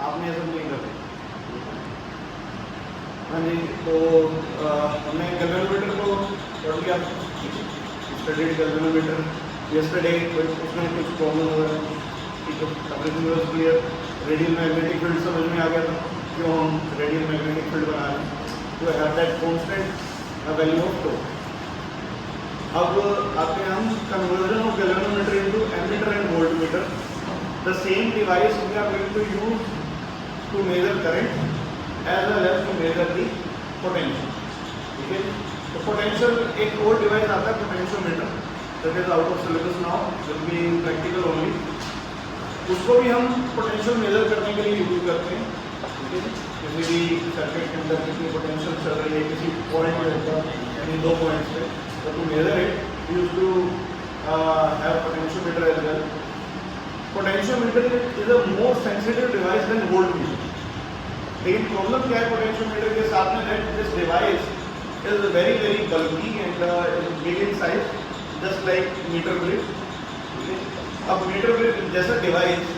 आपने ये सब नहीं करते। हाँ जी, तो हमने गैल्वेनोमीटर को पढ़ लिया, स्टडीड गैल्वेनोमीटर यस्टरडे, उसमें कुछ प्रॉब्लम वगैरह, ठीक है, everything was clear. Radial magnetic field समझ में आ गया था, क्यों हम रेडियल मैग्नेटिक फील्ड बना रहे हैं, to have that constant value of tau. अब आते हैं हम conversion of galvanometer into ammeter and voltmeter. The same device we are going to use to measure current as well as to measure the potential, ठीक है। तो potential एक और device आता है potentiometer, that is out of syllabus now, will be in practical only. उसको भी हम पोटेंशियल मेजर करने के लिए यूज करते हैं, ठीक है। किसी भी सर्किट के अंदर कितनी पोटेंशियल चल रही है किसी पॉइंट पे होगा, यानी 2 पॉइंट्स पे, तो to measure it use to have potentiometer as well. Potentiometer is a more sensitive device than voltmeter. लेकिन प्रॉब्लम क्या है पोटेंशियोमीटर के साथ में, that this device is very bulky and big in size, just like meter bridge. अब meter bridge जैसा device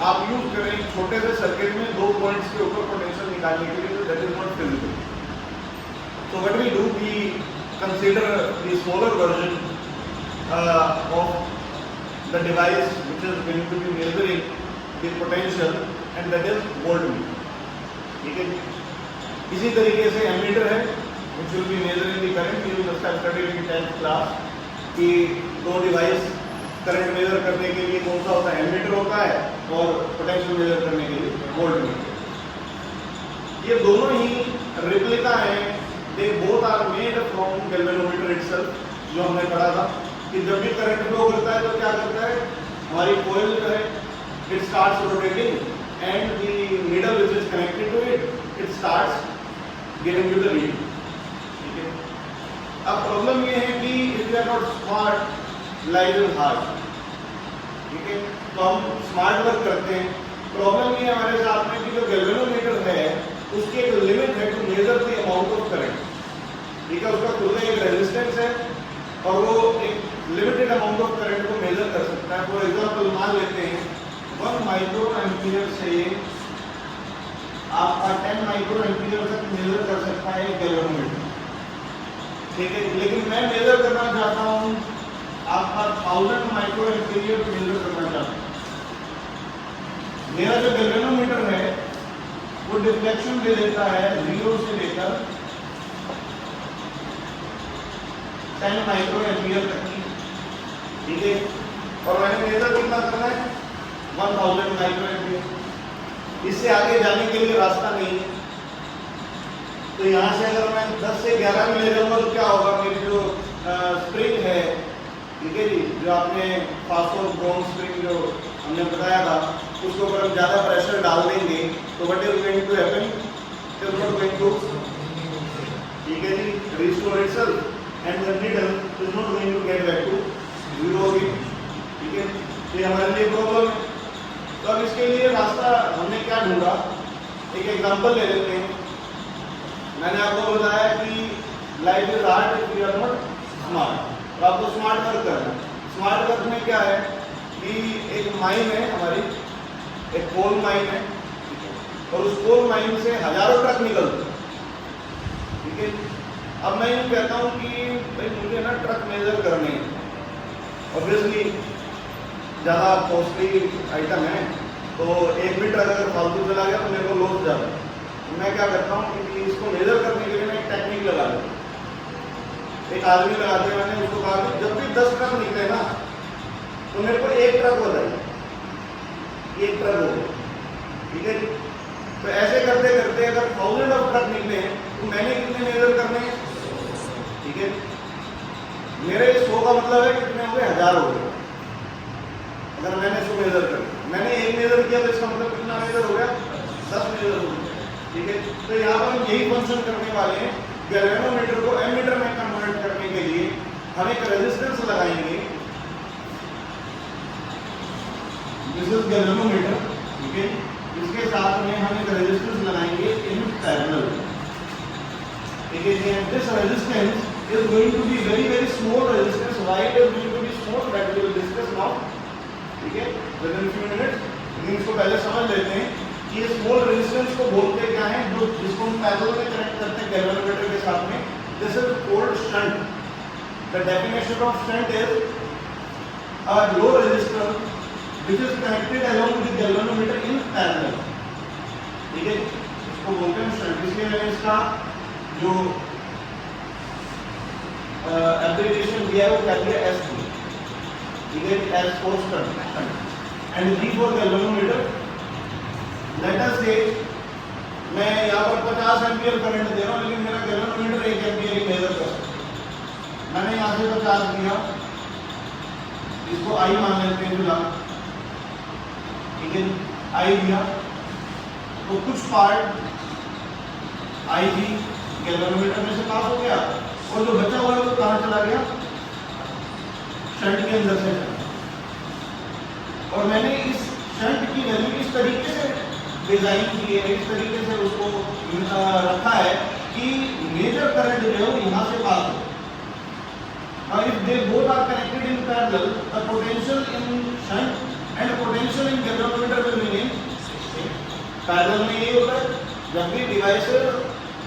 आप use करें एक छोटे से सर्किट में 2 पॉइंट्स के ऊपर पोटेंशियल निकालने के लिए, तो that is not feasible. So what we do, we consider the smaller version of the device which is going to be measuring the potential, and that is voltmeter, ठीक है। इसी तरीके से एमीटर है, which will be measuring the current, you must have studied in 10th class कि 2 device current measure करने के लिए कौन सा होता है, एमीटर होता है, और पोटेंशियल मेजर करने के लिए वोल्टमीटर। ये दोनों ही रिप्लिका हैं, they both are made from galvanometer itself. जो हमने पढ़ा था कि जब भी करंट फ्लो करता है तो क्या करता है, हमारी कॉइल जो है it starts rotating and the needle which is connected to it, it starts giving you the reading, ठीक है। अब प्रॉब्लम ये है कि if you are not smart, life is hard, ठीक है। तो हम स्मार्ट वर्क करते हैं, प्रॉब्लम ये हमारे साथ में कि जो गैल्वेनोमीटर है उसकी एक लिमिट है to measure the amount of current, ठीक है। उसका खुद में एक रेजिस्टेंस है और वो एक लिमिटेड अमाउंट ऑफ करंट को मेजर कर सकता है। फॉर एग्जाम्पल मान लेते हैं 1 माइक्रो एम्पीयर से आपका 10 माइक्रो एम्पीयर तक मेजर कर सकता है गैल्वेनोमीटर, ठीक है। लेकिन मैं मेजर करना चाहता हूँ आपका 1000 माइक्रो एम्पीयर मेजर करना चाहता हूँ। मेरा जो गैल्वेनोमीटर है वो डिफ्लेक्शन दे देता है 0 से लेकर 10 माइक्रो एम्पीयर तक की, ठीक है। और मैंने मेजर कितना करना है, 1000 माइक्रो एम्पीयर। इससे आगे जाने के लिए रास्ता नहीं है, तो यहाँ से अगर मैं 10 से 11 भी ले जाऊंगा तो क्या होगा, मेरी जो स्प्रिंग है, ठीक है जी, जो आपने फास्फोर ब्रोन स्प्रिंग जो हमने बताया था, उसके ऊपर हम ज़्यादा प्रेशर डाल देंगे तो what is going to happen, it is not going to, ठीक है जी, restore itself and the needle is not going to get back to 0 again, ठीक है। तो ये हमारे लिए प्रॉब्लम है। तो अब इसके लिए रास्ता हमने क्या ढूंढा, एक एग्जांपल ले लेते हैं। मैंने आपको बताया कि life is hard if you are not smart, तो आपको स्मार्ट वर्क करना है। स्मार्ट वर्क में क्या है कि एक माइन है हमारी, एक कोल माइन है, और उस कोल माइन से हजारों ट्रक निकलते हैं, ठीक है। अब मैं यूँ कहता हूँ कि भाई मुझे ना ट्रक मेजर करने हैं, ऑब्वियसली ज़्यादा कॉस्टली आइटम है, तो एक भी ट्रक अगर फालतू चला गया तो मेरे को लॉस ज़्यादा। तो मैं क्या करता हूँ कि इसको मेजर करने के लिए मैं एक टेक्निक लगा देता हूँ। एक आदमी लगा दिया मैंने, उसको कहा कि जब भी 10 ट्रक निकले ना तो मेरे को 1 ट्रक बताइए, 1 ट्रक हो गया, ठीक है। तो ऐसे करते करते अगर 1000 ऑफ ट्रक निकले हैं तो मैंने कितने मेजर करने हैं, ठीक है। मेरे 100 का मतलब है कितने हो गए, 1000 हो गए। अगर मैंने 100 मेजर कर, मैंने 1 मेजर किया तो इसका मतलब कितना मेजर हो गया, 10 मेजर हो गया, ठीक है। तो यहाँ पर हम यही फंक्शन करने वाले हैं, गैल्वेनोमीटर को एमीटर में कन्वर्ट करने के लिए हम एक रेजिस्टेंस लगाएंगे, दिस इज गैल्वेनोमीटर, ठीक है। इसके साथ में हम एक रेजिस्टेंस लगाएंगे इन पैरेलल, ठीक है। This resistance is going to be very small resistance. Why it is going to be small, that we will discuss now, ठीक है, within few minutes। लेकिन इसको पहले समझ लेते हैं कि स्मॉल रेजिस्टेंस को बोलते क्या है, जो जिसको हम पैरेलल में कनेक्ट करते हैं गैल्वेनोमीटर के साथ में, this is called shunt. The definition of shunt is a low resistor which is connected along with galvanometer in parallel. ठीक है, इसको बोलते हैं शंट। इसलिए मैंने इसका जो एब्रिविएशन दिया है वो क्या दिया, एस दिया। ठीक है, S for shunt and G for galvanometer. Let us say मैं यहाँ पर 50 एम्पीयर करंट दे रहा हूँ, लेकिन मेरा गैल्वेनोमीटर 1 एम्पीयर ही मेजर कर सकता है। मैंने यहाँ से 50 दिया, इसको आई मान लेते हैं फिलहाल। ठीक है, आई दिया तो कुछ पार्ट आई जी गैल्वेनोमीटर में से पास हो गया, और जो बचा हुआ है वो कहाँ चला गया, शंट के अंदर से चला। और मैंने इस शंट की वैल्यू इस तरीके से डिजाइन की है, इस तरीके से उसको रखा है कि मेजर करंट जो है वो यहाँ से पास हो। Now if they both are connected in parallel, the potential in shunt and potential in galvanometer will remain same. Parallel में ये होता है,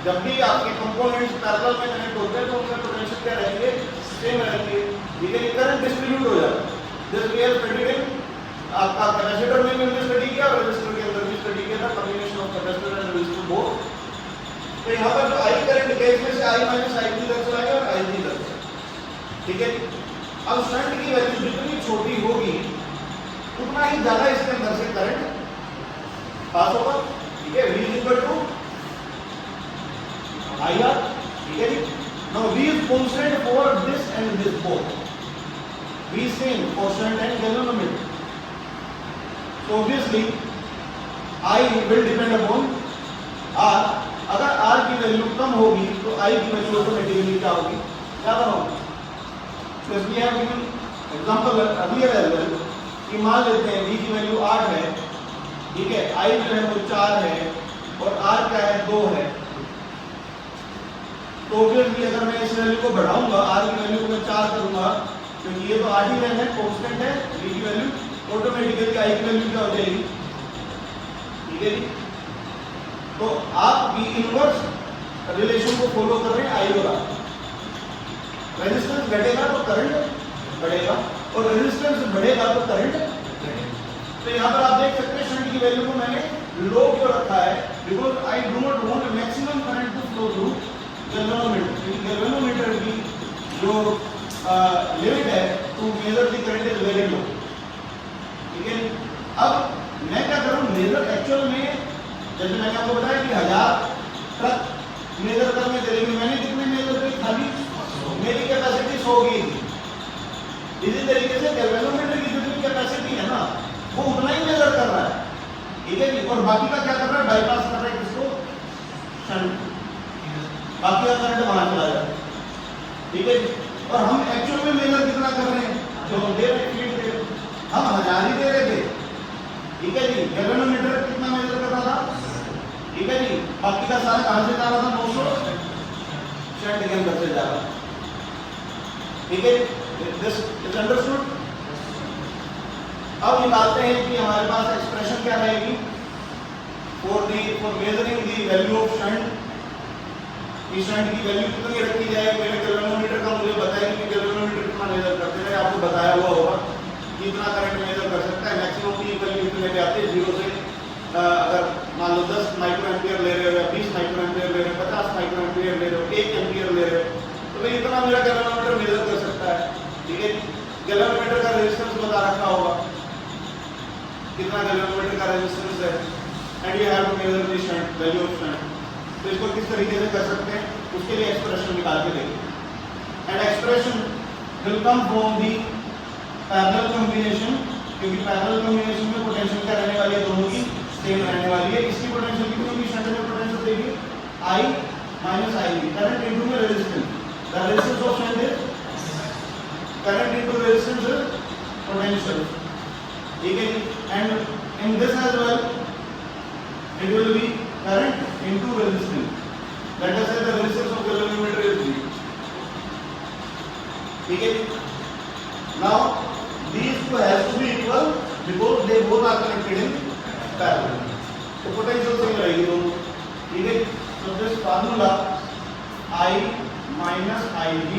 जब भी आपके कंपोनेंट्स पैरेलल में कनेक्ट होते हैं तो उनका पोटेंशियल क्या रहती है, सेम रहती है। ठीक है, करंट डिस्ट्रीब्यूट हो जाता है। Just we have studied in आपका कैपेसिटर में भी हमने स्टडी किया और रेजिस्टर के अंदर भी स्टडी किया था, combination of capacitor and resistor both. तो यहाँ पर जो आई करंट है इसमें से आई माइनस आई जी इधर चला गया और आई जी इधर चला। ठीक है, अब शंट की वैल्यू जितनी छोटी होगी उतना ही ज्यादा इसके अंदर से करंट पास होगा। ठीक है, V equal to I R. ठीक है जी, now V is constant for this and this both, V same for shunt and galvanometer. So obviously I will depend upon R। अगर R की वैल्यू कम होगी तो I की वैल्यू ऑटोमेटिकली क्या होगी, ज्यादा होगी। So we have given example earlier as well कि मान लेते हैं V की वैल्यू 8 है। ठीक है, I जो है वो 4 है और R क्या है, 2 है। तो obviously अगर मैं इस वैल्यू को बढ़ाऊंगा, R की वैल्यू को मैं 4 करूंगा, क्योंकि ये तो 8 ही रहना है, कांस्टेंट है, V की वैल्यू ऑटोमेटिकली आई की वैल्यू क्या हो जाएगी। ठीक है जी, तो आप भी इनवर्स रिलेशन को फॉलो कर रहे हैं आई और आर। रेजिस्टेंस घटेगा तो करंट बढ़ेगा और रेजिस्टेंस बढ़ेगा तो करंट घटेगा। तो यहाँ पर आप देख सकते हैं शंट की वैल्यू को मैंने लो क्यों रखा है, because I do not want maximum current to flow through galvanometer, क्योंकि गैल्वेनोमीटर की जो लिमिट है to measure the current is very low. ठीक है, अब मैं क्या करूं, मेजर एक्चुअल में जैसे मैंने आपको बताया कि 1000 ट्रक मेजर करने के लिए मैंने कितने मेजर किए, खाली मेरी कैपेसिटी 100 की थी। इसी तरीके से गैल्वेनोमीटर की जितनी कैपेसिटी है ना वो उतना ही मेजर कर रहा है। ठीक है जी, और बाकी का क्या कर रहा है, बाईपास कर रहा है किसको, शंट। बाकी का करंट वहां चला जाता है। ठीक है जी, और हम एक्चुअल में मेजर कितना कर रहे हैं, जो हम दे रहे हैं हम 1000 ही दे रहे थे। ठीक है जी, गैल्वेनोमीटर कितना मेजर कर रहा था। ठीक है जी, बाकी का सारा कहां से जा रहा था, 900 शंट के अंदर से जा रहा था। ठीक है, दिस इज अंडरस्टूड। अब निकालते हैं कि हमारे पास एक्सप्रेशन क्या रहेगी for measuring the value of shunt. इस शंट की वैल्यू कितनी रखी जाए, मेरे गैल्वेनोमीटर का मुझे बताया कि गैल्वेनोमीटर कितना मेजर करते हैं, आपको बताया हुआ होगा कितना करंट मेजर कर सकता है। मैक्सिमम की वैल्यू कितने पे आती है, 0 से अगर मान लो 10 माइक्रो एम्पियर ले रहे हो या 20 माइक्रो एम्पियर ले रहे हो, 50 माइक्रो एम्पियर ले रहे हो, 1 एम्पियर ले रहे हो, तो भाई इतना मेरा गैल्वेनोमीटर मेजर कर सकता है। ठीक है, गैल्वेनोमीटर का रेजिस्टेंस बता रखा होगा कितना गैल्वेनोमीटर का रेजिस्टेंस है, and you have to measure the shunt value of shunt. तो इसको किस तरीके से कर सकते हैं, उसके लिए एक्सप्रेशन निकाल के देखिए। And expression will come from the parallel combination, क्योंकि पैरेलल कॉम्बिनेशन में पोटेंशियल क्या रहने वाली है, दोनों की सेम रहने वाली है। इसकी पोटेंशियल कितनी होगी, शंट में पोटेंशियल देगी I minus I B, current into में resistance. The resistance of shunt is current into resistance is potential. ठीक है जी, and in this as well it will be current into resistance. Let us say the resistance of galvanometer is V। ठीक है, now these two has to be equal because they both are connected in parallel. तो potential same रहेगी दोनों, ठीक है। तो this formula I minus Ig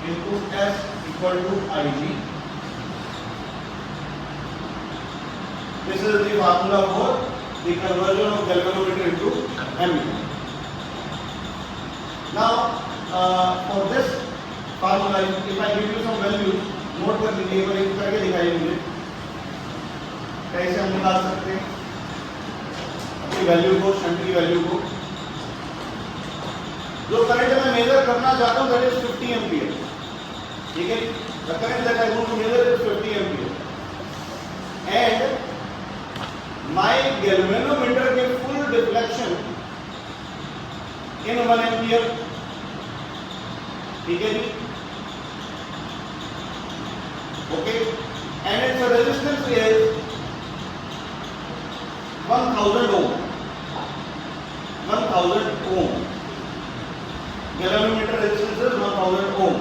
into S equal to Ig. This is the formula for the conversion of galvanometer into ammeter. Now for this formula, if I give you some values, note कर लीजिए, एक बार एक करके दिखाइए मुझे कैसे हम निकाल सकते हैं अपनी वैल्यू को, शंट की वैल्यू को। जो करंट मैं मेजर करना चाहता हूं दैट इज 50 एम्पीयर, ठीक है। The current that I want to measure is 50 ampere and my galvanometer के फुल डिफ्लेक्शन इन 1 एम्पीयर, ठीक है जी, okay. And it's resistance is 1000 ohm, 1000 ohm. Galvanometer resistance is 1000 ohm.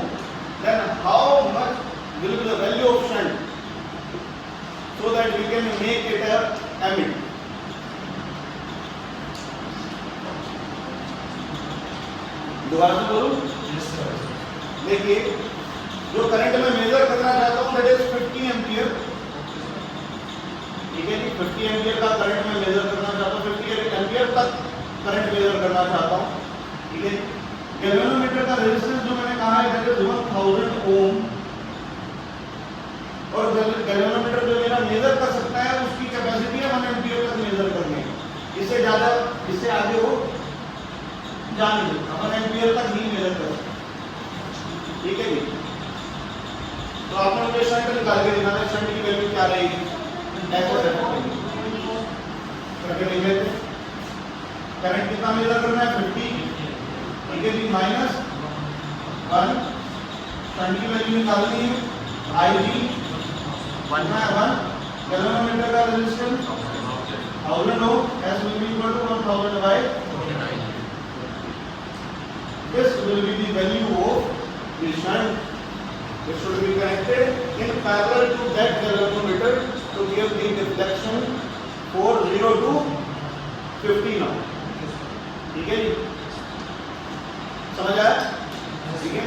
Then how much will be the value of shunt so that we can make it a ammeter? दोबारा से बोलूं? Yes sir. देखिए, जो current मैं major करना चाहता हूँ that is 50 ampere, ठीक है जी। 50 एम्पीयर का करंट मैं मेजर करना चाहता हूँ, 50 एम्पीयर तक करंट मेजर करना चाहता हूँ, ठीक है। गैल्वेनोमीटर का रेजिस्टेंस जो मैंने कहा है दैट इज 1000 ओम, और गैल्वेनोमीटर जो मेरा मेजर कर सकता है उसकी कैपेसिटी है 1 एम्पीयर तक मेजर करने की, इससे ज्यादा इससे आगे वो जा नहीं सकता, 1 एम्पीयर तक ही मेजर कर सकता, ठीक है जी। तो आपने मुझे शंट निकाल के दिखाना है, शंट की वैल्यू क्या रहेगी, ऐसा करके लिख लेते हैं। करंट कितना मेजर करना है 50, ठीक है जी, माइनस 1, शंट की वैल्यू निकालनी है Ig 1 गैल्वेनोमीटर का resistance 1000 ohm, S will be equal to 1000 by 49. This will be the value of the shunt. It should be connected in parallel to that galvanometer to give the deflection for 0 to 50 now, ठीक है जी, समझ आया, ठीक है।